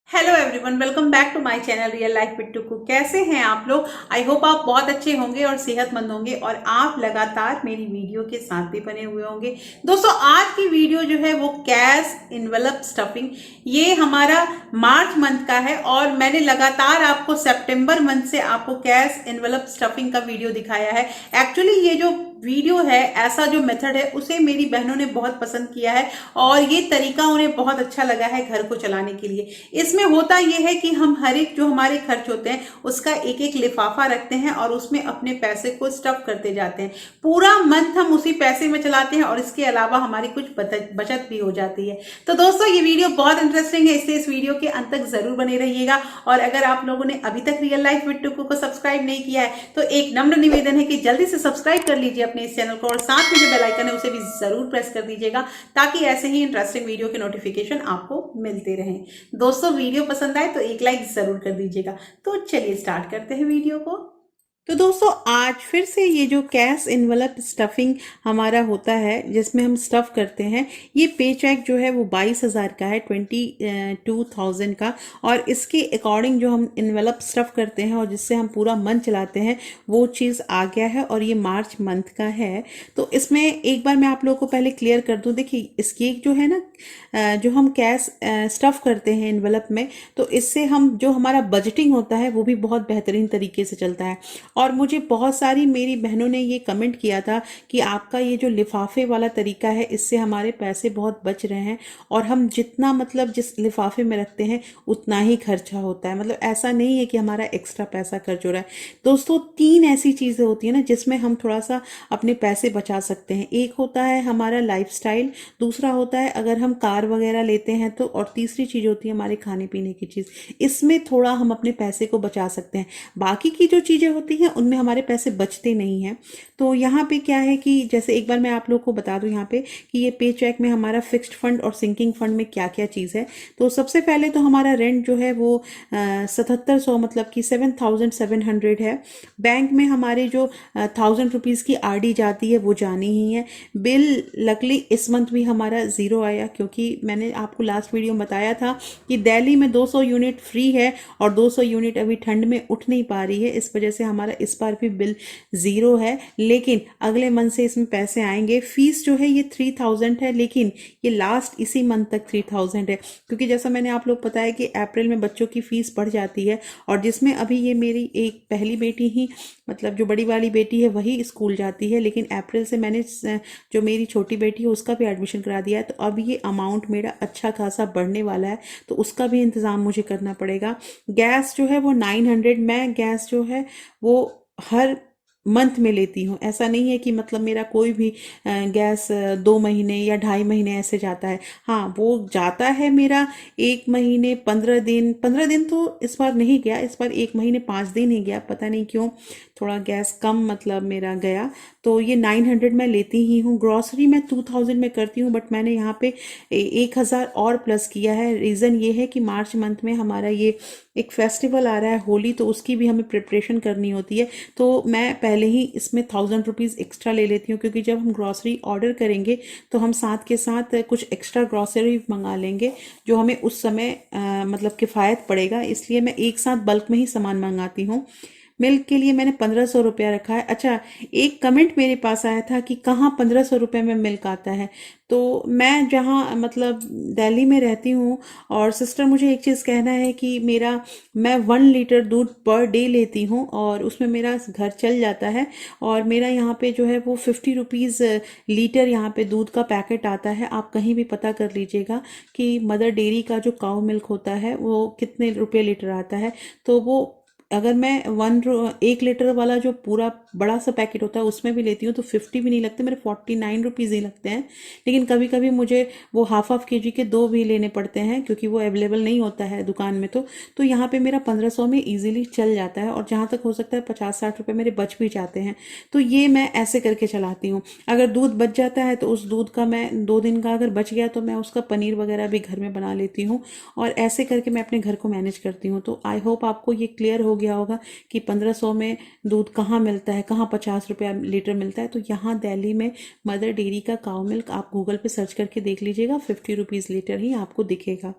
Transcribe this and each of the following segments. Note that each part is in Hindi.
Hello everyone, welcome back to my channel real life with Tuku. कैसे हैं आप लोग? आई होप आप बहुत अच्छे होंगे और सेहतमंद होंगे और आप लगातार मेरी वीडियो के साथ भी बने हुए होंगे। दोस्तों, आज की वीडियो जो है वो कैश इनवेलप स्टफिंग, ये हमारा मार्च मंथ का है और मैंने लगातार आपको सितंबर मंथ से आपको कैश इनवेलप स्टफिंग का वीडियो दिखाया है। एक्चुअली ये जो वीडियो है, ऐसा जो मेथड है, उसे मेरी बहनों ने बहुत पसंद किया है और ये तरीका उन्हें बहुत अच्छा लगा है घर को चलाने के लिए। इसमें होता यह है कि हम हर एक जो हमारे खर्च होते हैं उसका एक एक लिफाफा रखते हैं और उसमें अपने पैसे को स्टफ करते जाते हैं। पूरा मंथ हम उसी पैसे में चलाते हैं और इसके अलावा हमारी कुछ बचत भी हो जाती है। तो दोस्तों, ये वीडियो बहुत इंटरेस्टिंग है, इसलिए इस वीडियो के अंत तक जरूर बने रहिएगा। और अगर आप लोगों ने अभी तक रियल लाइफ विद टुकू को सब्सक्राइब नहीं किया है तो एक नम्र निवेदन है कि जल्दी से सब्सक्राइब कर लीजिए अपने इस चैनल को और साथ में जो बेल आइकन है उसे भी जरूर प्रेस कर दीजिएगा, ताकि ऐसे ही इंटरेस्टिंग वीडियो के नोटिफिकेशन आपको मिलते रहें। दोस्तों, वीडियो पसंद आए तो एक लाइक जरूर कर दीजिएगा। तो चलिए स्टार्ट करते हैं वीडियो को। तो दोस्तों, आज फिर से ये जो कैश इनवलप स्टफिंग हमारा होता है, जिसमें हम स्टफ करते हैं, ये पे चेक जो है वो 22,000 का है, 22,000 का। और इसके अकॉर्डिंग जो हम इनवलप स्टफ करते हैं और जिससे हम पूरा मंथ चलाते हैं, वो चीज़ आ गया है और ये मार्च मंथ का है। तो इसमें एक बार मैं आप लोगों को पहले क्लियर कर दूं। देखिए, इसकी जो है ना, जो हम कैश स्टफ करते हैं इनवलप में, तो इससे हम जो हमारा बजटिंग होता है वो भी बहुत बेहतरीन तरीके से चलता है। और मुझे बहुत सारी मेरी बहनों ने ये कमेंट किया था कि आपका ये जो लिफाफे वाला तरीका है, इससे हमारे पैसे बहुत बच रहे हैं और हम जितना मतलब जिस लिफाफे में रखते हैं उतना ही खर्चा होता है। मतलब ऐसा नहीं है कि हमारा एक्स्ट्रा पैसा खर्च हो रहा है। दोस्तों, तीन ऐसी चीज़ें होती हैं ना जिसमें हम थोड़ा सा अपने पैसे बचा सकते हैं। एक होता है हमारा लाइफस्टाइल, दूसरा होता है अगर हम कार वगैरह लेते हैं तो, और तीसरी चीज़ होती है हमारे खाने पीने की चीज़। इसमें थोड़ा हम अपने पैसे को बचा सकते हैं। बाकी की जो चीज़ें होती हैं उनमें हमारे पैसे बचते नहीं हैं। तो यहाँ पे क्या है कि जैसे एक बार मैं आप लोग को बता दूं यहाँ पे कि ये पे चेक में हमारा फिक्स्ड फंड और सिंकिंग फंड में क्या क्या चीज़ है। तो सबसे पहले तो हमारा रेंट जो है वो 7700, मतलब कि 7700 है। बैंक में हमारे जो 1000 रुपीज़ की आरडी जाती है वो जानी ही है। बिल लकली इस मंथ भी हमारा ज़ीरो आया, क्योंकि मैंने आपको लास्ट वीडियो में बताया था कि दिल्ली में 200 यूनिट फ्री है और 200 यूनिट अभी ठंड में उठ नहीं पा रही है, इस वजह से हमारा इस बार भी बिल ज़ीरो है। लेकिन अगले मंथ से इसमें पैसे आएंगे। फीस जो है ये 3000 है, लेकिन ये लास्ट इसी मंथ तक 3000 है, क्योंकि जैसा मैंने आप लोग बताया कि अप्रैल में बच्चों की फीस बढ़ जाती है। और जिसमें अभी ये मेरी एक पहली बेटी ही, मतलब जो बड़ी वाली बेटी है वही स्कूल जाती है, लेकिन अप्रैल से मैंने जो मेरी छोटी बेटी है उसका भी एडमिशन करा दिया है। तो अब ये अमाउंट मेरा अच्छा खासा बढ़ने वाला है, तो उसका भी इंतज़ाम मुझे करना पड़ेगा। गैस जो है वो 900, मैं गैस जो है वो हर मंथ में लेती हूँ। ऐसा नहीं है कि मतलब मेरा कोई भी गैस 2 महीने या 2.5 महीने ऐसे जाता है। हाँ, वो जाता है मेरा 1 महीने 15 दिन। 15 दिन तो इस बार नहीं गया, इस बार 1 महीने 5 दिन ही गया, पता नहीं क्यों थोड़ा गैस कम मतलब मेरा गया। तो ये 900 मैं लेती ही हूँ। ग्रॉसरी मैं 2000 में करती हूँ, बट मैंने यहाँ पे 1000 और प्लस किया है। रीज़न ये है कि मार्च मंथ में हमारा ये एक फेस्टिवल आ रहा है, होली, तो उसकी भी हमें प्रिपरेशन करनी होती है। तो मैं पहले ही इसमें 1000 रुपीज़ एक्स्ट्रा ले लेती हूँ, क्योंकि जब हम ग्रॉसरी ऑर्डर करेंगे तो हम साथ के साथ कुछ एक्स्ट्रा ग्रॉसरी मंगा लेंगे, जो हमें उस समय मतलब किफ़ायत पड़ेगा। इसलिए मैं एक साथ बल्क में ही सामान मंगाती हूँ। मिल्क के लिए मैंने 1500 रुपया रखा है। अच्छा, एक कमेंट मेरे पास आया था कि कहाँ 1500 रुपये में मिल्क आता है। तो मैं जहाँ मतलब दिल्ली में रहती हूँ, और सिस्टर मुझे एक चीज़ कहना है कि मैं 1 लीटर दूध पर डे लेती हूँ और उसमें मेरा घर चल जाता है। और मेरा यहाँ पे जो है वो 50 रुपीज़ लीटर यहाँ पे दूध का पैकेट आता है। आप कहीं भी पता कर लीजिएगा कि मदर डेयरी का जो काउ मिल्क होता है वो कितने रुपये लीटर आता है। तो वो अगर मैं 1 लीटर वाला जो पूरा बड़ा सा पैकेट होता है उसमें भी लेती हूँ तो 50 भी नहीं लगते, मेरे 49 रुपीज़ ही लगते हैं। लेकिन कभी कभी मुझे वो हाफ केजी के 2 भी लेने पड़ते हैं, क्योंकि वो अवेलेबल नहीं होता है दुकान में। तो यहाँ पे मेरा 1500 में इजीली चल जाता है, और जहाँ तक हो सकता है 50-60 रुपये मेरे बच भी जाते हैं। तो ये मैं ऐसे करके चलाती हूँ। अगर दूध बच जाता है तो उस दूध का मैं 2 दिन का अगर बच गया तो मैं उसका पनीर वगैरह भी घर में बना लेती हूँ, और ऐसे करके मैं अपने घर को मैनेज करती हूँ। तो आई होप आपको ये क्लियर हो हो गया होगा कि 1500 में दूध कहाँ मिलता है, कहाँ 50 रुपया लीटर मिलता है। तो यहाँ दिल्ली में मदर डेयरी का काउ मिल्क आप गूगल पे सर्च करके देख लीजिएगा, 50 रुपीज़ लीटर ही आपको दिखेगा।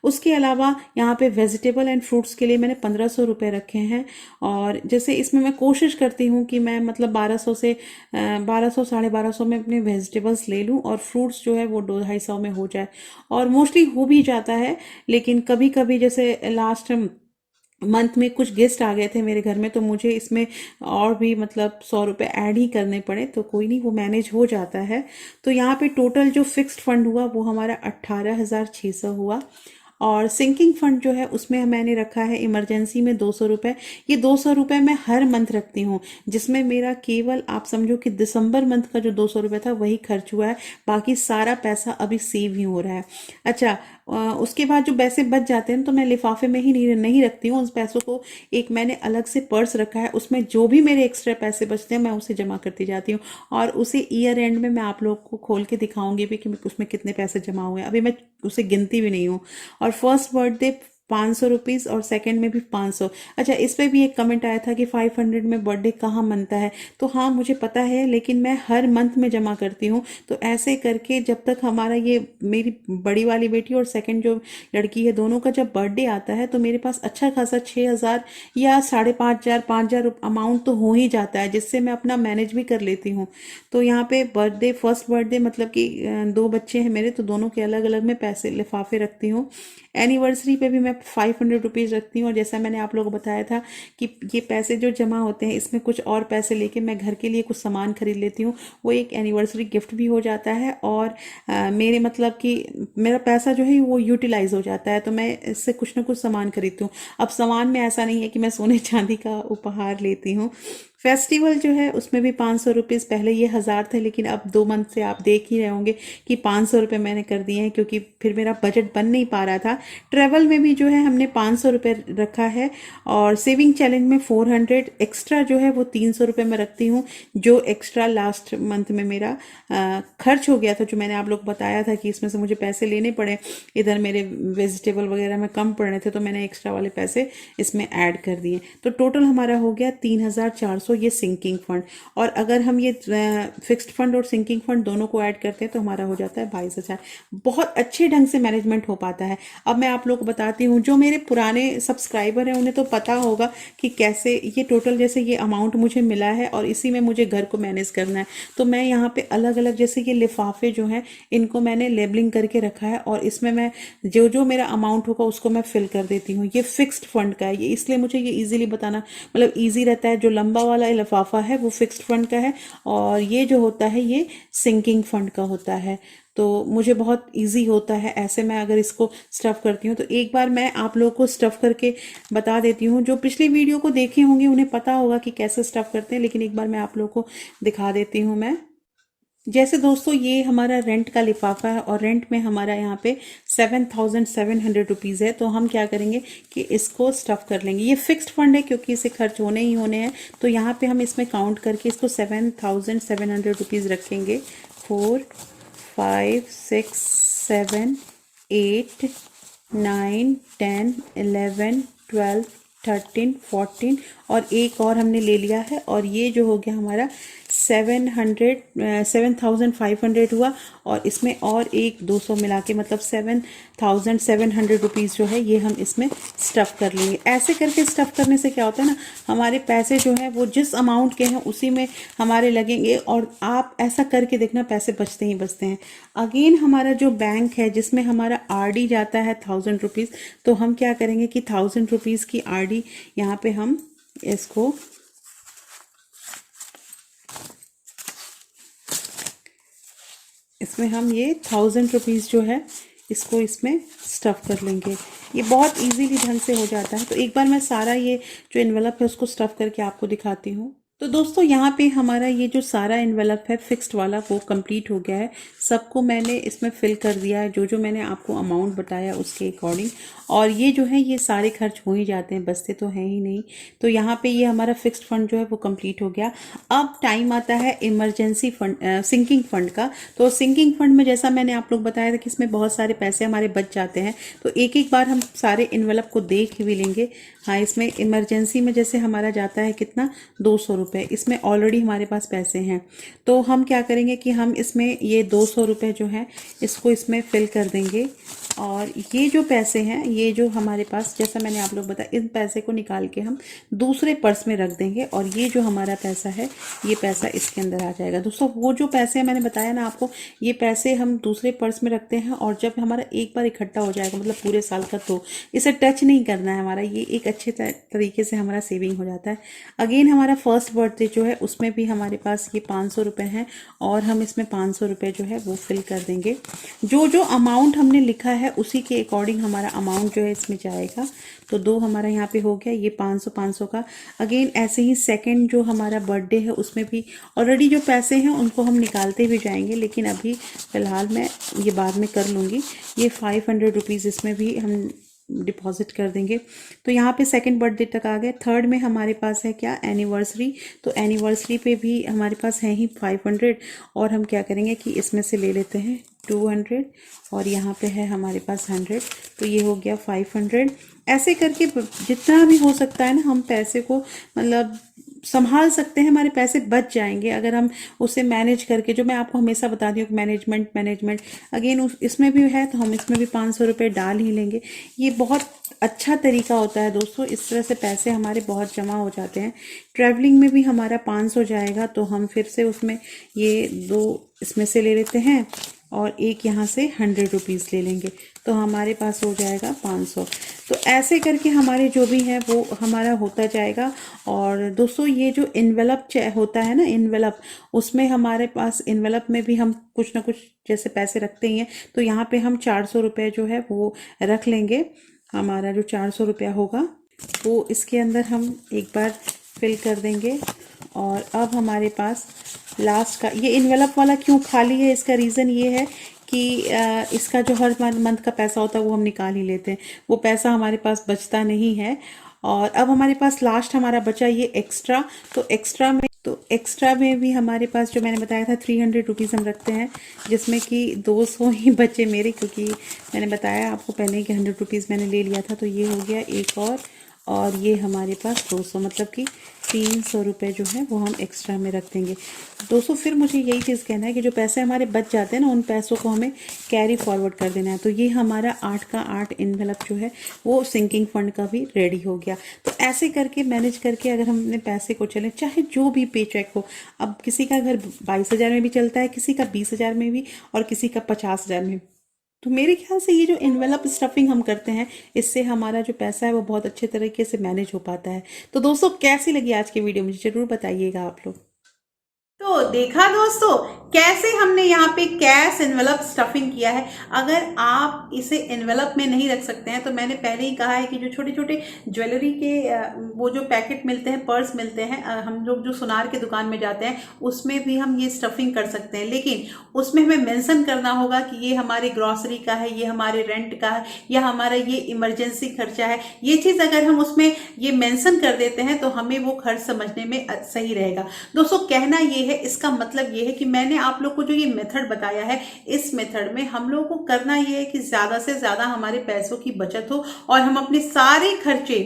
उसके अलावा यहाँ पे वेजिटेबल एंड फ्रूट्स के लिए मैंने 1500 रुपये रखे हैं। और जैसे इसमें मैं कोशिश करती हूँ कि मैं मतलब 1200 से 1200 1250 में अपने वेजिटेबल्स ले लूँ और फ्रूट्स जो है वो 200-250 में हो जाए। और मोस्टली हो भी जाता है, लेकिन कभी कभी जैसे लास्ट मंथ में कुछ गेस्ट आ गए थे मेरे घर में, तो मुझे इसमें और भी मतलब 100 रुपये ऐड ही करने पड़े, तो कोई नहीं, वो मैनेज हो जाता है। तो यहाँ पे टोटल जो फिक्स्ड फंड हुआ वो हमारा 18,600 हुआ। और सिंकिंग फंड जो है उसमें मैंने रखा है इमरजेंसी में 200 रुपये। ये 200 रुपये मैं हर मंथ रखती हूँ, जिसमें मेरा केवल आप समझो कि दिसंबर मंथ का जो 200 रुपये था वही खर्च हुआ है, बाकी सारा पैसा अभी सेव ही हो रहा है। अच्छा, उसके बाद जो पैसे बच जाते हैं तो मैं लिफाफे में ही नहीं रखती हूँ उस पैसों को। एक मैंने अलग से पर्स रखा है, उसमें जो भी मेरे एक्स्ट्रा पैसे बचते हैं मैं उसे जमा करती जाती हूँ। और उसे ईयर एंड में मैं आप लोग को खोल के दिखाऊंगी भी कि उसमें कितने पैसे जमा हुए हैं। अभी मैं उसे गिनती भी नहीं हूँ। और फर्स्ट बर्थडे 500 रुपीज़ और सेकंड में भी 500। अच्छा, इस पे भी एक कमेंट आया था कि 500 में बर्थडे कहाँ मनता है। तो हाँ, मुझे पता है, लेकिन मैं हर मंथ में जमा करती हूँ। तो ऐसे करके जब तक हमारा ये मेरी बड़ी वाली बेटी और सेकंड जो लड़की है दोनों का जब बर्थडे आता है तो मेरे पास अच्छा खासा 6,000 या 5,500 5,000 अमाउंट तो हो ही जाता है, जिससे मैं अपना मैनेज भी कर लेती हूँ। तो यहाँ पे बर्थडे, फर्स्ट बर्थडे मतलब कि 2 बच्चे हैं मेरे, तो दोनों के अलग अलग मैं पैसे लिफाफे रखती हूँ। एनिवर्सरी पे भी मैं 500 रुपीज़ रखती हूँ। और जैसा मैंने आप लोगों को बताया था कि ये पैसे जो जमा होते हैं इसमें कुछ और पैसे लेके मैं घर के लिए कुछ सामान खरीद लेती हूँ, वो एक एनिवर्सरी गिफ्ट भी हो जाता है। और मेरे मतलब कि मेरा पैसा जो है वो यूटिलाइज हो जाता है, तो मैं इससे कुछ ना कुछ सामान खरीदती हूँ। अब सामान में ऐसा नहीं है कि मैं सोने चांदी का उपहार लेती हूँ। फेस्टिवल जो है उसमें भी 500 रुपीज़, पहले ये 1000 थे, लेकिन अब 2 मंथ से आप देख ही रहे होंगे कि 500 रुपये मैंने कर दिए हैं, क्योंकि फिर मेरा बजट बन नहीं पा रहा था। ट्रैवल में भी जो है हमने 500 रुपये रखा है। और सेविंग चैलेंज में 400 एक्स्ट्रा जो है वो 300 रुपये में रखती हूँ, जो एक्स्ट्रा लास्ट मंथ में मेरा खर्च हो गया था, जो मैंने आप लोग बताया था कि इसमें से मुझे पैसे लेने पड़े, इधर मेरे वेजिटेबल वगैरह में कम पड़ रहे थे, तो मैंने एक्स्ट्रा वाले पैसे इसमें ऐड कर दिए। तो टोटल हमारा हो गया 3,400, ये सिंकिंग फंड। और अगर हम ये फिक्स्ड फंड और सिंकिंग फंड दोनों को ऐड करते हैं तो हमारा हो जाता है 22,000। बहुत अच्छे ढंग से मैनेजमेंट हो पाता है। अब मैं आप लोग को बताती हूँ, जो मेरे पुराने सब्सक्राइबर हैं उन्हें तो पता होगा कि कैसे ये टोटल, जैसे ये अमाउंट मुझे मिला है और इसी में मुझे घर को मैनेज करना है। तो मैं यहाँ पे अलग अलग, जैसे ये लिफाफे जो हैं इनको मैंने लेबलिंग करके रखा है, और इसमें मैं जो जो मेरा अमाउंट होगा उसको मैं फिल कर देती हूँ। ये फिक्स्ड फंड का है, ये इसलिए मुझे ये इजीली बताना मतलब इजी रहता है। जो लंबा वाला लिफाफा है वो फिक्स्ड फंड का है, और ये जो होता है ये सिंकिंग फंड का होता है। तो मुझे बहुत इजी होता है ऐसे। मैं अगर इसको स्टफ़ करती हूँ तो एक बार मैं आप लोगों को स्टफ़ करके बता देती हूँ। जो पिछली वीडियो को देखे होंगे उन्हें पता होगा कि कैसे स्टफ़ करते हैं, लेकिन एक बार मैं आप लोगों को दिखा देती हूँ। मैं जैसे दोस्तों, ये हमारा रेंट का लिफाफा है और रेंट में हमारा यहाँ पे 7,700 रुपीज़ है। तो हम क्या करेंगे कि इसको स्टफ़ कर लेंगे। ये फिक्स्ड फंड है क्योंकि इसे खर्च होने ही होने हैं, तो यहाँ पे हम इसमें काउंट करके इसको 7,700 रुपीज़ रखेंगे। 4 5 6 7 8 9 10 11 12 13 14 और एक और हमने ले लिया है, और ये जो हो गया हमारा 7,500 हुआ। और इसमें और एक 200 मिला के मतलब 7,700 रुपीज़ जो है ये हम इसमें स्टफ़ कर लेंगे। ऐसे करके स्टफ़ करने से क्या होता है ना, हमारे पैसे जो हैं वो जिस अमाउंट के हैं उसी में हमारे लगेंगे। और आप ऐसा करके देखना, पैसे बचते ही बचते हैं। अगेन हमारा जो बैंक है जिसमें हमारा आरडी जाता है 1,000 रुपीज़, तो हम क्या करेंगे कि 1,000 रुपीज़ की आरडी यहाँ पे हम इसको इसमें हम ये 1,000 रुपीज़ जो है इसको इसमें स्टफ़ कर लेंगे। ये बहुत इजीली ढंग से हो जाता है। तो एक बार मैं सारा ये जो एनवलप है उसको स्टफ़ करके आपको दिखाती हूँ। तो दोस्तों यहाँ पे हमारा ये जो सारा एनवेलप है फिक्स्ड वाला वो कंप्लीट हो गया है। सबको मैंने इसमें फिल कर दिया है, जो जो मैंने आपको अमाउंट बताया उसके अकॉर्डिंग। और ये जो है ये सारे खर्च हो ही जाते हैं, बचते तो हैं ही नहीं। तो यहाँ पे ये हमारा फिक्स्ड फंड जो है वो कंप्लीट हो गया। अब टाइम आता है इमरजेंसी फंड, सिंकिंग फंड का। तो सिंकिंग फंड में जैसा मैंने आप लोग बताया था कि इसमें बहुत सारे पैसे हमारे बच जाते हैं। तो एक एक बार हम सारे एनवेलप को देख भी लेंगे। हाँ, इसमें इमरजेंसी में जैसे हमारा जाता है कितना, 200 रुपये। इसमें ऑलरेडी हमारे पास पैसे हैं। तो हम क्या करेंगे कि हम इसमें ये 200 रुपये जो है इसको इसमें फिल कर देंगे। और ये जो पैसे हैं, ये जो हमारे पास, जैसा मैंने आप लोग बताया, इन पैसे को निकाल के हम दूसरे पर्स में रख देंगे। और ये जो हमारा पैसा है, ये पैसा इसके अंदर आ जाएगा। दोस्तों वो जो पैसे हैं मैंने बताया ना आपको, ये पैसे हम दूसरे पर्स में रखते हैं। और जब हमारा एक बार इकट्ठा हो जाएगा, मतलब पूरे साल का, तो इसे टच नहीं करना है हमारा। ये एक अच्छे तरीके से हमारा सेविंग हो जाता है। अगेन हमारा फर्स्ट बर्थडे जो है उसमें भी हमारे पास ये 500 रुपये हैं। और हम इसमें 500 रुपये जो है वो फिल कर देंगे। जो जो अमाउंट हमने लिखा है उसी के अकॉर्डिंग हमारा अमाउंट जो है इसमें जाएगा। तो 2 हमारा यहाँ पे हो गया, ये 500 का। अगेन ऐसे ही सेकंड जो हमारा बर्थडे है उसमें भी ऑलरेडी जो पैसे हैं उनको हम निकालते भी जाएंगे, लेकिन अभी फ़िलहाल मैं ये बाद में कर लूँगी। ये 500 रुपीज़ इसमें भी हम डिपॉजिट कर देंगे। तो यहाँ पे सेकंड बर्थडे तक आ गए। थर्ड में हमारे पास है क्या, एनिवर्सरी। तो एनिवर्सरी पे भी हमारे पास है ही 500। और हम क्या करेंगे कि इसमें से ले लेते हैं 200। और यहाँ पे है हमारे पास 100। तो ये हो गया 500। ऐसे करके जितना भी हो सकता है ना, हम पैसे को मतलब संभाल सकते हैं। हमारे पैसे बच जाएंगे अगर हम उसे मैनेज करके, जो मैं आपको हमेशा बताती हूँ कि मैनेजमेंट अगेन इसमें भी है, तो हम इसमें भी 500 रुपये डाल ही लेंगे। ये बहुत अच्छा तरीका होता है दोस्तों। इस तरह से पैसे हमारे बहुत जमा हो जाते हैं। ट्रैवलिंग में भी हमारा 500 जाएगा, तो हम फिर से उसमें ये 2 इसमें से ले लेते हैं और एक यहाँ से 100 रुपीज़ ले लेंगे, तो हमारे पास हो जाएगा 500। तो ऐसे करके हमारे जो भी है वो हमारा होता जाएगा। और दोस्तों ये जो एनवेलप होता है ना, एनवेलप, उसमें हमारे पास एनवेलप में भी हम कुछ ना कुछ जैसे पैसे रखते ही हैं। तो यहाँ पे हम 400 रुपये जो है वो रख लेंगे। हमारा जो 400 रुपया होगा वो इसके अंदर हम एक बार फिल कर देंगे। और अब हमारे पास लास्ट का ये एनवेलप वाला क्यों खाली है, इसका रीज़न ये है कि इसका जो हर मंथ का पैसा होता है वो हम निकाल ही लेते हैं, वो पैसा हमारे पास बचता नहीं है। और अब हमारे पास लास्ट हमारा बचा ये एक्स्ट्रा। तो एक्स्ट्रा में भी हमारे पास जो मैंने बताया था 300 रुपीज़ हम रखते हैं, जिसमें कि 200 ही बचे मेरे, क्योंकि मैंने बताया आपको पहले ही कि 100 रुपीज़ मैंने ले लिया था। तो ये हो गया एक और ये हमारे पास 200, मतलब कि 300 रुपये जो है वो हम एक्स्ट्रा में रख देंगे। दोस्तों फिर मुझे यही चीज़ कहना है कि जो पैसे हमारे बच जाते हैं ना, उन पैसों को हमें कैरी फॉरवर्ड कर देना है। तो ये हमारा 8 का 8 एनवेलप जो है वो सिंकिंग फंड का भी रेडी हो गया। तो ऐसे करके मैनेज करके अगर हम अपने पैसे को चलें, चाहे जो भी पे चेक हो, अब किसी का घर 22,000 में भी चलता है, किसी का 20,000 में भी, और किसी का 50,000 में। तो मेरे ख्याल से ये जो एनवेलप स्टफिंग हम करते हैं, इससे हमारा जो पैसा है वो बहुत अच्छे तरीके से मैनेज हो पाता है। तो दोस्तों कैसी लगी आज की वीडियो, मुझे जरूर बताइएगा आप लोग। तो देखा दोस्तों कैसे हमने यहाँ पे कैश एनवेलप स्टफिंग किया है। अगर आप इसे एनवेलप में नहीं रख सकते हैं, तो मैंने पहले ही कहा है कि जो छोटे छोटे ज्वेलरी के वो जो पैकेट मिलते हैं, पर्स मिलते हैं, हम लोग जो सुनार के दुकान में जाते हैं उसमें भी हम ये स्टफिंग कर सकते हैं। लेकिन उसमें हमें मेंशन करना होगा कि ये हमारे ग्रॉसरी का है, ये हमारे रेंट का है, या हमारा ये इमरजेंसी खर्चा है। ये चीज़ अगर हम उसमें ये मेंशन कर देते हैं तो हमें वो खर्च समझने में सही रहेगा। दोस्तों कहना ये है, इसका मतलब ये है कि मैंने आप लोग को जो ये मेथड बताया है, इस मेथड में हम लोगों को करना ये है कि ज्यादा से ज्यादा हमारे पैसों की बचत हो और हम अपने सारे खर्चे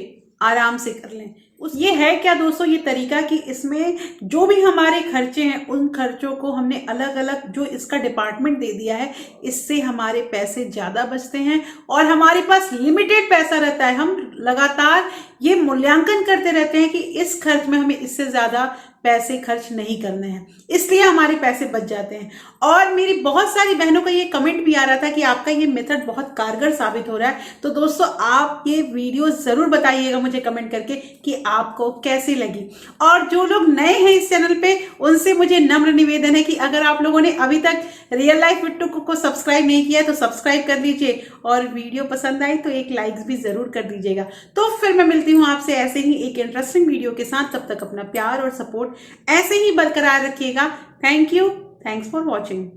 आराम से कर लें। ये है क्या दोस्तों ये तरीका कि इसमें जो भी हमारे खर्चे हैं, उन खर्चों को हमने अलग अलग जो इसका डिपार्टमेंट दे दिया है, इससे हमारे पैसे ज्यादा बचते हैं और हमारे पास लिमिटेड पैसा रहता है। हम लगातार ये मूल्यांकन करते रहते हैं कि इस खर्च में हमें इससे ज्यादा पैसे खर्च नहीं करने हैं, इसलिए हमारे पैसे बच जाते हैं। और मेरी बहुत सारी बहनों का ये कमेंट भी आ रहा था कि आपका ये मेथड बहुत कारगर साबित हो रहा है। तो दोस्तों आप ये वीडियो जरूर बताइएगा मुझे कमेंट करके कि आपको कैसी लगी। और जो लोग नए हैं इस चैनल पे, उनसे मुझे नम्र निवेदन है कि अगर आप लोगों ने अभी तक रियल लाइफ विद टुकु को सब्सक्राइब नहीं किया है तो सब्सक्राइब कर लीजिए, और वीडियो पसंद आई तो एक लाइक भी जरूर कर दीजिएगा। तो फिर मैं मिलती हूँ आपसे ऐसे ही एक इंटरेस्टिंग वीडियो के साथ। तब तक अपना प्यार और सपोर्ट ऐसे ही बरकरार रखिएगा। Thank you, thanks for watching.